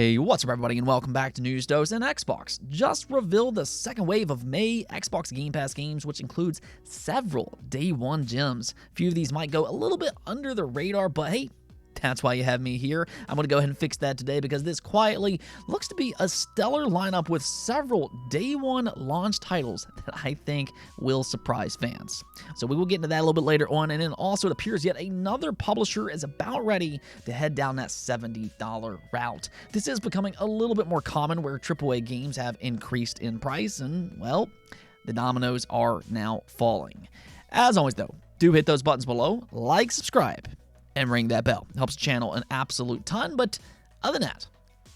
Hey, what's up everybody and welcome back to News Dose. And Xbox just revealed the second wave of May Xbox Game Pass games, which includes several Day 1 gems. A few of these might go a little bit under the radar, but hey, that's why you have me here. I'm going to go ahead and fix that today because this quietly looks to be a stellar lineup with several Day 1 launch titles that I think will surprise fans. So we will get into that a little bit later on, and then also it appears yet another publisher is about ready to head down that $70 route. This is becoming a little bit more common where AAA games have increased in price, and well, the dominoes are now falling. As always though, do hit those buttons below, like, subscribe, and ring that bell. It helps the channel an absolute ton, but other than that,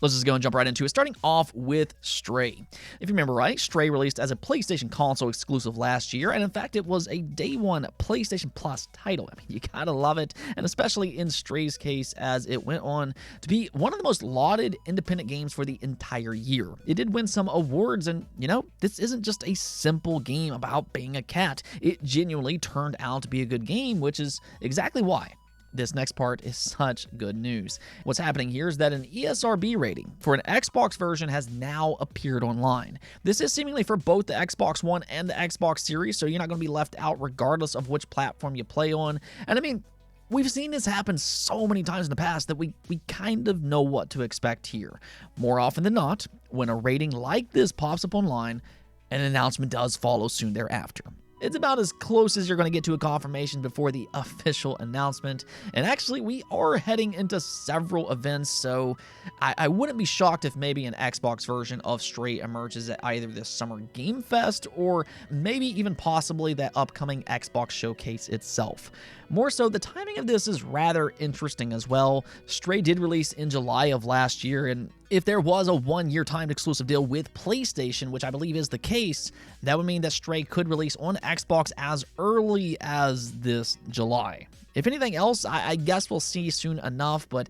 let's just go and jump right into it, starting off with Stray. If you remember right, Stray released as a PlayStation console exclusive last year, and in fact, it was a Day 1 PlayStation Plus title. I mean, you gotta love it, and especially in Stray's case, as it went on to be one of the most lauded independent games for the entire year. It did win some awards, and you know, this isn't just a simple game about being a cat. It genuinely turned out to be a good game, which is exactly why this next part is such good news. What's happening here is that an ESRB rating for an Xbox version has now appeared online. This is seemingly for both the Xbox One and the Xbox Series, so you're not going to be left out regardless of which platform you play on. And I mean, we've seen this happen so many times in the past that we kind of know what to expect here. More often than not, when a rating like this pops up online, an announcement does follow soon thereafter. It's about as close as you're going to get to a confirmation before the official announcement. And actually, we are heading into several events, so I wouldn't be shocked if maybe an Xbox version of Stray emerges at either this Summer Game Fest or maybe even possibly that upcoming Xbox showcase itself. More so, the timing of this is rather interesting as well. Stray did release in July of last year, and if there was a one-year timed exclusive deal with PlayStation, which I believe is the case, that would mean that Stray could release on Xbox as early as this July. If anything else, I guess we'll see soon enough, but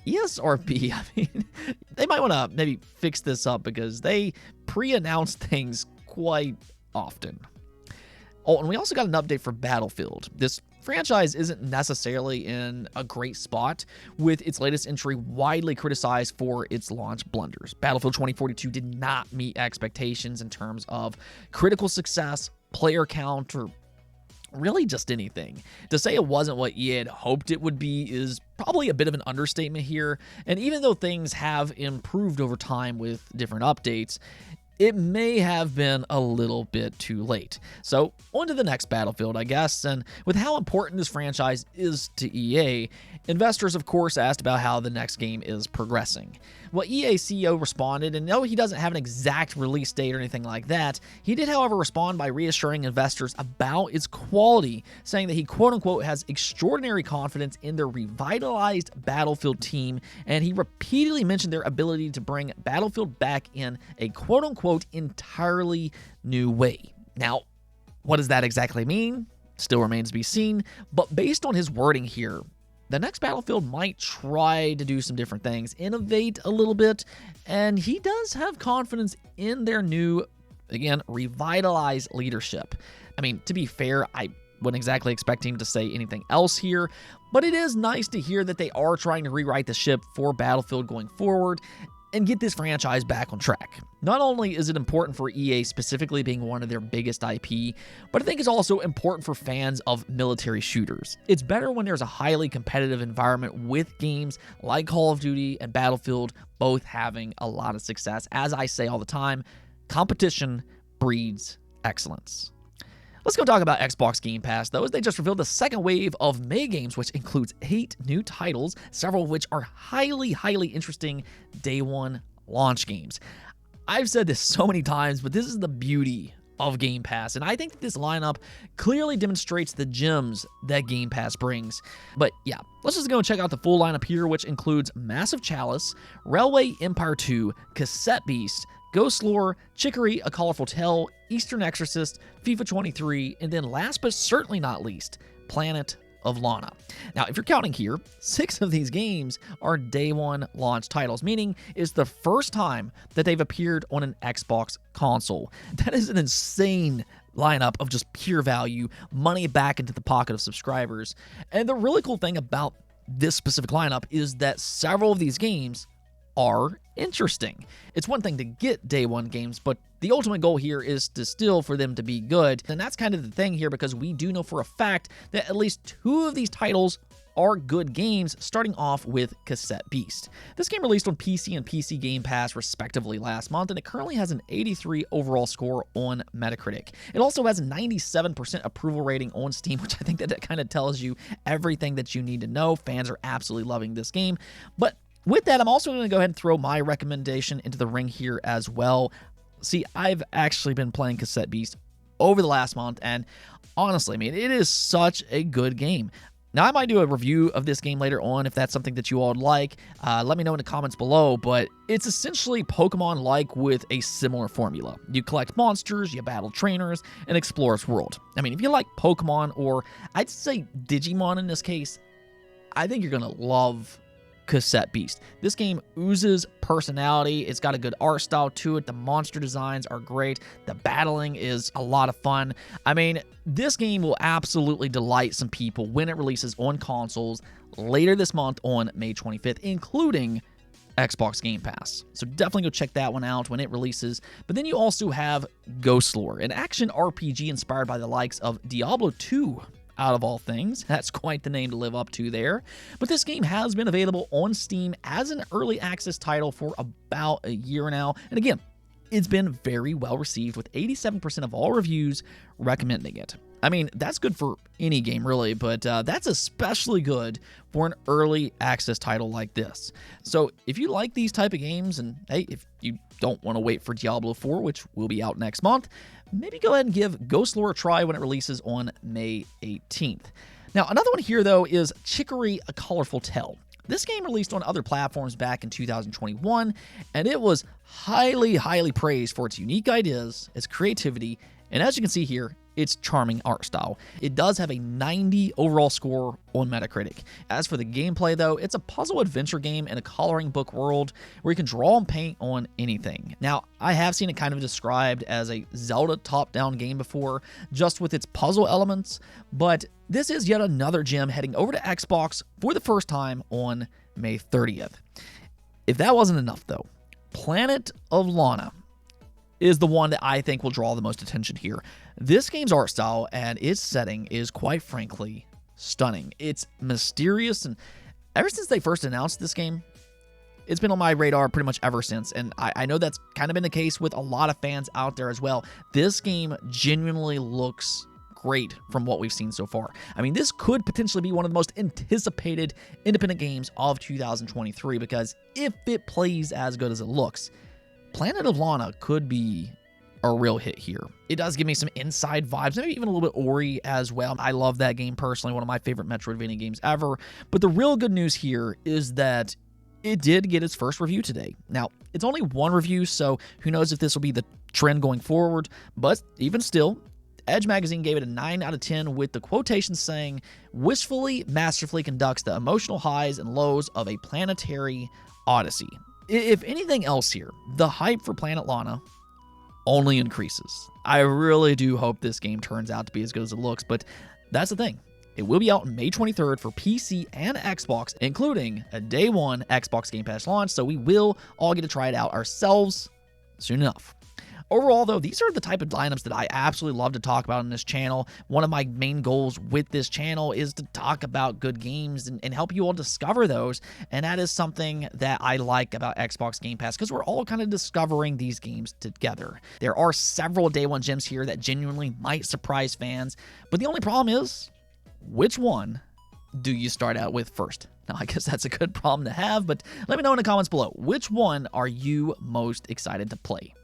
ESRB, I mean, they might want to maybe fix this up because they pre-announce things quite often. Oh, and we also got an update for Battlefield. This franchise isn't necessarily in a great spot, with its latest entry widely criticized for its launch blunders. Battlefield 2042 did not meet expectations in terms of critical success, player count, or really just anything. To say it wasn't what EA had hoped it would be is probably a bit of an understatement here, and even though things have improved over time with different updates, it may have been a little bit too late. So, on to the next Battlefield, I guess, and with how important this franchise is to EA, investors, of course, asked about how the next game is progressing. Well, EA CEO responded, and no, he doesn't have an exact release date or anything like that. He did, however, respond by reassuring investors about its quality, saying that he, quote-unquote, has extraordinary confidence in their revitalized Battlefield team, and he repeatedly mentioned their ability to bring Battlefield back in a, quote-unquote, entirely new way. Now, what does that exactly mean? Still remains to be seen, but based on his wording here, the next Battlefield might try to do some different things, innovate a little bit, and he does have confidence in their new, again, revitalized leadership. I mean, to be fair, I wouldn't exactly expect him to say anything else here, but it is nice to hear that they are trying to rewrite the ship for Battlefield going forward and get this franchise back on track. Not only is it important for EA specifically being one of their biggest IP, but I think it's also important for fans of military shooters. It's better when there's a highly competitive environment with games like Call of Duty and Battlefield both having a lot of success. As I say all the time, competition breeds excellence. Let's go talk about Xbox Game Pass, though, as they just revealed the second wave of May games, which includes 8 new titles, several of which are highly interesting Day 1 launch games. I've said this so many times, but this is the beauty of Game Pass, and I think that this lineup clearly demonstrates the gems that Game Pass brings. But yeah, let's just go and check out the full lineup here, which includes Massive Chalice, Railway Empire 2, Cassette Beast, Ghost Lore, Chicory, A Colorful Tale, Eastern Exorcist, FIFA 23, and then last but certainly not least, Planet of Lana. Now, if you're counting here, 6 of these games are Day 1 launch titles, meaning it's the first time that they've appeared on an Xbox console. That is an insane lineup of just pure value, money back into the pocket of subscribers. And the really cool thing about this specific lineup is that several of these games are interesting. It's one thing to get day one games, but the ultimate goal here is to still for them to be good. And that's kind of the thing here, because we do know for a fact that at least 2 of these titles are good games, starting off with Cassette Beast. This game released on PC and PC Game Pass respectively last month, and it currently has an 83 overall score on Metacritic. It also has a 97% approval rating on Steam, which I think that kind of tells you everything that you need to know. Fans are absolutely loving this game. But with that, I'm also going to go ahead and throw my recommendation into the ring here as well. See, I've actually been playing Cassette Beast over the last month, and honestly, I mean, it is such a good game. Now, I might do a review of this game later on if that's something that you all would like. Let me know in the comments below, but it's essentially Pokemon-like with a similar formula. You collect monsters, you battle trainers, and explore its world. I mean, if you like Pokemon, or I'd say Digimon in this case, I think you're going to love Cassette Beast. This game oozes personality. It's got a good art style to it. The monster designs are great. The battling is a lot of fun. I mean, this game will absolutely delight some people when it releases on consoles later this month on May 25th, including Xbox Game Pass. So definitely go check that one out when it releases. But then you also have Ghost Lore, an action RPG inspired by the likes of Diablo 2. Out of all things. That's quite the name to live up to there. But this game has been available on Steam as an early access title for about a year now. And again, it's been very well received, with 87% of all reviews recommending it. I mean, that's good for any game, really, but that's especially good for an early access title like this. So if you like these type of games, and hey, if you don't want to wait for Diablo 4, which will be out next month, maybe go ahead and give Ghost Lore a try when it releases on May 18th. Now, another one here, though, is Chicory: A Colorful Tale. This game released on other platforms back in 2021, and it was highly, highly praised for its unique ideas, its creativity, and as you can see here, its charming art style. It does have a 90 overall score on Metacritic. As for the gameplay, though, it's a puzzle adventure game in a coloring book world where you can draw and paint on anything. Now, I have seen it kind of described as a Zelda top-down game before, just with its puzzle elements, but this is yet another gem heading over to Xbox for the first time on May 30th. If that wasn't enough, though, Planet of Lana is the one that I think will draw the most attention here. This game's art style and its setting is, quite frankly, stunning. It's mysterious, and ever since they first announced this game, it's been on my radar pretty much ever since, and I know that's kind of been the case with a lot of fans out there as well. This game genuinely looks great from what we've seen so far. I mean, this could potentially be one of the most anticipated independent games of 2023, because if it plays as good as it looks, Planet of Lana could be a real hit here. It does give me some Inside vibes, maybe even a little bit Ori as well. I love that game personally, one of my favorite Metroidvania games ever. But the real good news here is that it did get its first review today. Now, it's only one review, so who knows if this will be the trend going forward, but even still, Edge Magazine gave it a 9 out of 10 with the quotation saying, "Wistfully, masterfully conducts the emotional highs and lows of a planetary odyssey." If anything else here, the hype for Planet Lana only increases. I really do hope this game turns out to be as good as it looks, but that's the thing. It will be out May 23rd for PC and Xbox, including a day one Xbox Game Pass launch, so we will all get to try it out ourselves soon enough. Overall, though, these are the type of lineups that I absolutely love to talk about on this channel. One of my main goals with this channel is to talk about good games and help you all discover those, and that is something that I like about Xbox Game Pass, because we're all kind of discovering these games together. There are several day one gems here that genuinely might surprise fans, but the only problem is, which one do you start out with first? Now, I guess that's a good problem to have, but let me know in the comments below. Which one are you most excited to play?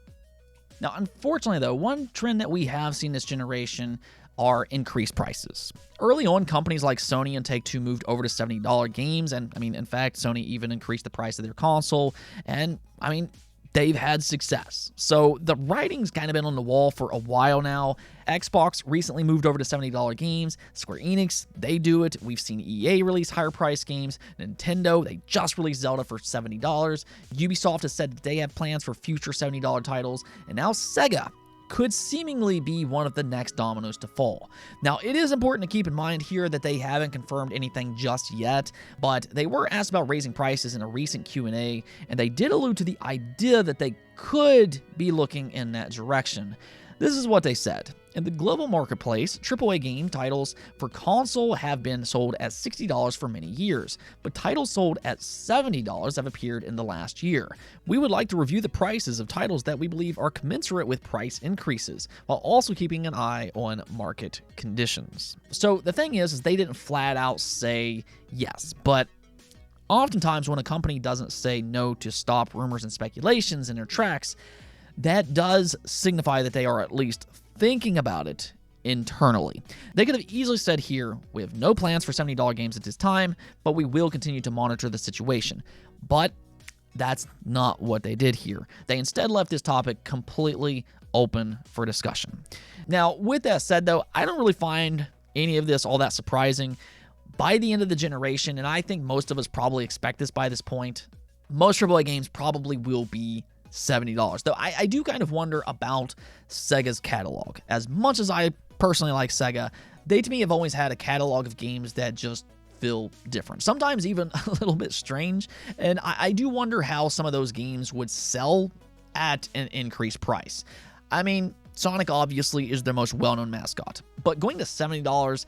Now, unfortunately, though, one trend that we have seen this generation are increased prices. Early on, companies like Sony and Take-Two moved over to $70 games, and, I mean, in fact, Sony even increased the price of their console, and, I mean, they've had success. So the writing's kind of been on the wall for a while now. Xbox recently moved over to $70 games. Square Enix, they do it. We've seen EA release higher price games. Nintendo, they just released Zelda for $70. Ubisoft has said that they have plans for future $70 titles. And now Sega could seemingly be one of the next dominoes to fall. Now, it is important to keep in mind here that they haven't confirmed anything just yet, but they were asked about raising prices in a recent Q&A, and they did allude to the idea that they could be looking in that direction. This is what they said. In the global marketplace, AAA game titles for console have been sold at $60 for many years, but titles sold at $70 have appeared in the last year. We would like to review the prices of titles that we believe are commensurate with price increases, while also keeping an eye on market conditions. So the thing is they didn't flat out say yes, but oftentimes when a company doesn't say no to stop rumors and speculations in their tracks, that does signify that they are at least thinking about it internally. They could have easily said here, we have no plans for $70 games at this time, but we will continue to monitor the situation. But that's not what they did here. They instead left this topic completely open for discussion. Now, with that said, though, I don't really find any of this all that surprising. By the end of the generation, and I think most of us probably expect this by this point, most AAA games probably will be $70. Though I do kind of wonder about Sega's catalog. As much as I personally like Sega, they to me have always had a catalog of games that just feel different. Sometimes even a little bit strange. And I do wonder how some of those games would sell at an increased price. I mean, Sonic obviously is their most well-known mascot, but going to $70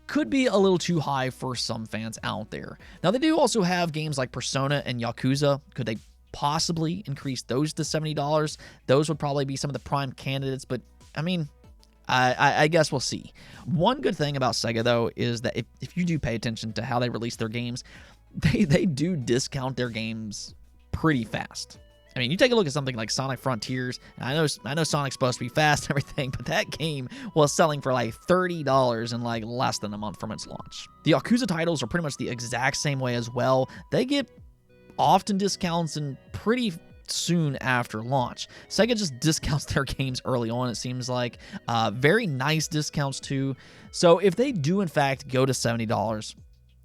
could be a little too high for some fans out there. Now, they do also have games like Persona and Yakuza. Could they possibly increase those to $70? Those would probably be some of the prime candidates, but I mean, I guess we'll see. One good thing about Sega, though, is that if you do pay attention to how they release their games, they do discount their games pretty fast. I mean, you take a look at something like Sonic Frontiers, and I know Sonic's supposed to be fast and everything, but that game was selling for like $30 in like less than a month from its launch. The Yakuza titles are pretty much the exact same way as well. They get often discounts and pretty soon after launch. Sega just discounts their games early on, it seems like. Very nice discounts too. So if they do in fact go to $70,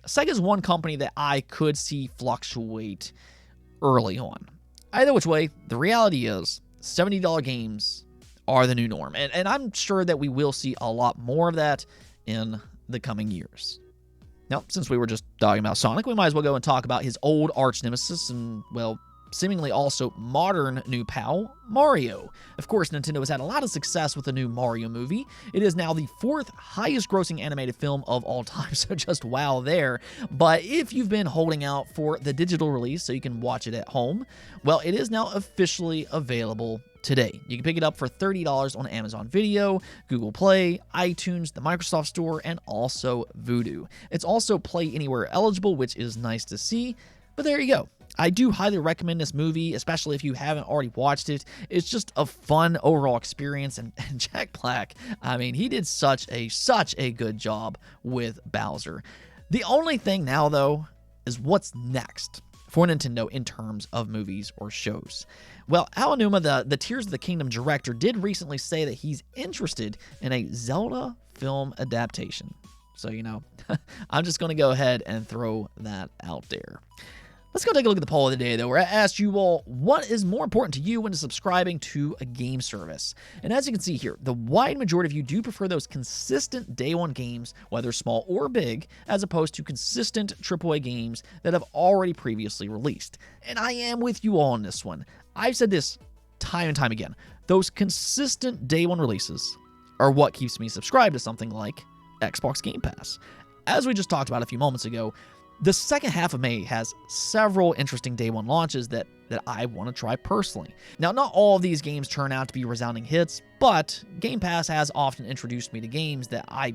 Sega's one company that I could see fluctuate early on. Either which way, the reality is $70 games are the new norm. And I'm sure that we will see a lot more of that in the coming years. Now, since we were just talking about Sonic, we might as well go and talk about his old arch nemesis and, well, seemingly also modern new pal, Mario. Of course, Nintendo has had a lot of success with the new Mario movie. It is now the 4th highest grossing animated film of all time, so just wow there. But if you've been holding out for the digital release so you can watch it at home, well, it is now officially available today. You can pick it up for $30 on Amazon Video, Google Play, iTunes, the Microsoft Store, and also Vudu. It's also Play Anywhere eligible, which is nice to see, but there you go. I do highly recommend this movie, especially if you haven't already watched it. It's just a fun overall experience, and Jack Black, I mean, he did such a good job with Bowser. The only thing now, though, is what's next for Nintendo in terms of movies or shows. Well, Aonuma, the Tears of the Kingdom director, did recently say that he's interested in a Zelda film adaptation. So, you know, I'm just going to go ahead and throw that out there. Let's go take a look at the poll of the day, though, where I asked you all, what is more important to you when subscribing to a game service? And as you can see here, the wide majority of you do prefer those consistent day one games, whether small or big, as opposed to consistent AAA games that have already previously released. And I am with you all on this one. I've said this time and time again. Those consistent day one releases are what keeps me subscribed to something like Xbox Game Pass. As we just talked about a few moments ago, the second half of May has several interesting day one launches that I want to try personally. Now, not all of these games turn out to be resounding hits, but Game Pass has often introduced me to games that I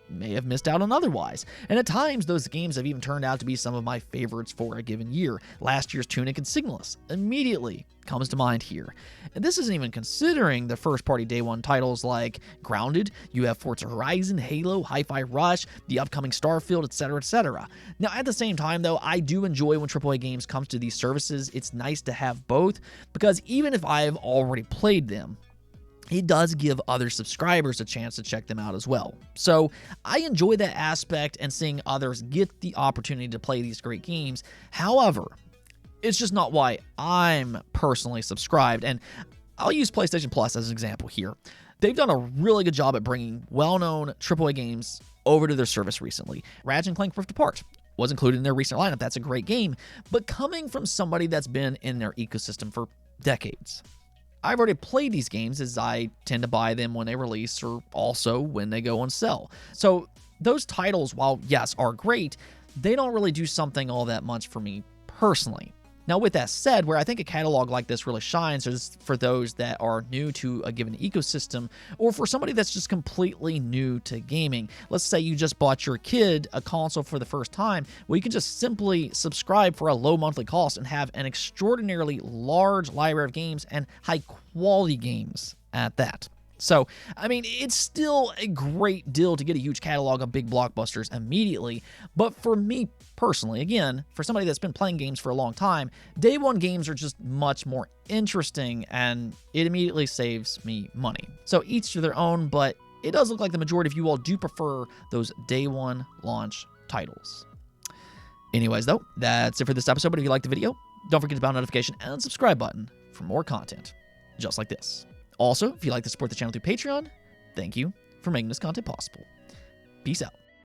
may have missed out on otherwise. And at times, those games have even turned out to be some of my favorites for a given year. Last year's Tunic and Signalis immediately comes to mind here. And this isn't even considering the first-party day one titles like Grounded, you have Forza Horizon, Halo, Hi-Fi Rush, the upcoming Starfield, etc., etc. Now, at the same time, though, I do enjoy when AAA games comes to these services. It's nice to have both, because even if I have already played them, it does give other subscribers a chance to check them out as well. So I enjoy that aspect and seeing others get the opportunity to play these great games. However, it's just not why I'm personally subscribed. And I'll use PlayStation Plus as an example here. They've done a really good job at bringing well-known AAA games over to their service recently. Ratchet & Clank Rift Apart was included in their recent lineup. That's a great game, but coming from somebody that's been in their ecosystem for decades. I've already played these games as I tend to buy them when they release or also when they go on sale. So those titles, while yes, are great, they don't really do something all that much for me personally. Now, with that said, where I think a catalog like this really shines is for those that are new to a given ecosystem or for somebody that's just completely new to gaming. Let's say you just bought your kid a console for the first time. Well, you can just simply subscribe for a low monthly cost and have an extraordinarily large library of games and high-quality games at that. So, I mean, it's still a great deal to get a huge catalog of big blockbusters immediately, but for me personally, again, for somebody that's been playing games for a long time, day one games are just much more interesting, and it immediately saves me money. So each to their own, but it does look like the majority of you all do prefer those day one launch titles. Anyways, though, that's it for this episode, but if you liked the video, don't forget to bell notification and subscribe button for more content just like this. Also, if you'd like to support the channel through Patreon, thank you for making this content possible. Peace out.